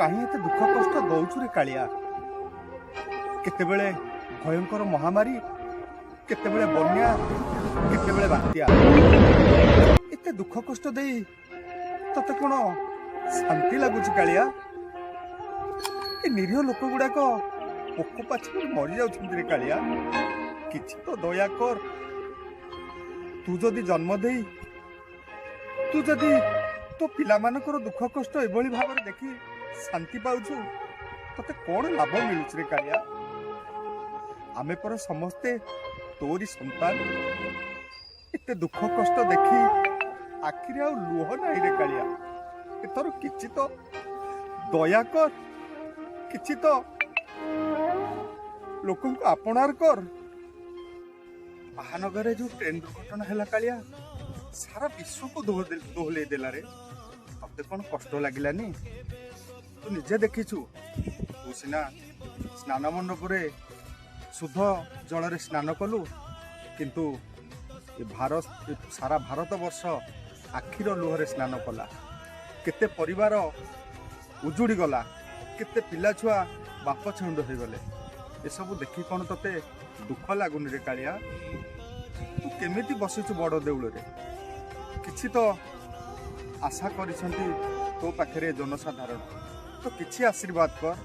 कहीं एते दुख कष्ट दौचु रे कालिया। केतेबेले भयंकर महामारी, केतेबेले बन्या, केतेबेले बात्या। एते दुख कष्ट देई तते कोन शांति लगुच कालिया? ए निरीह लोक गुड़ाक पोक पाछे मरी जाउछन्ति रे कालिया। किछि तो दया कर। तू जदि जन्म देई, तू जदि तो पिला मानकर दुख कष्ट एभली भाव देखी शांति पाउछु, तते कौन लाभ मिलुछ रे कालिया? आमे पर समस्ते तोरी संतान। एते दुख कष्ट देखी आखिरे आ लुह नाही रे कालिया। एथर किछि तो दया कर, किछि तो लोकन को आपणार कर। महानगर जो ट्रेन दुर्घटना है कालिया, सारा विश्व को दोहले देला रे। तते कौन कष्ट लगिलानी? तू निजे देखिछु। तू सिना स्नान मंडपरे शुद्ध जल रे स्नान कलु, किंतु सारा भारत वर्ष आखिर लुहरे स्नान कला। केते परिवार उजुड़ी गला, केते पिला छुआ बाप छंड हो गले। ए सब देखी कौन तते दुख लागुनि रे कालिया? तू केमिति बसिछु बड़ देउल रे? किछि तो आशा करिसंती तो पाखरे जनसाधारण, तो किछि आशीर्वाद कर।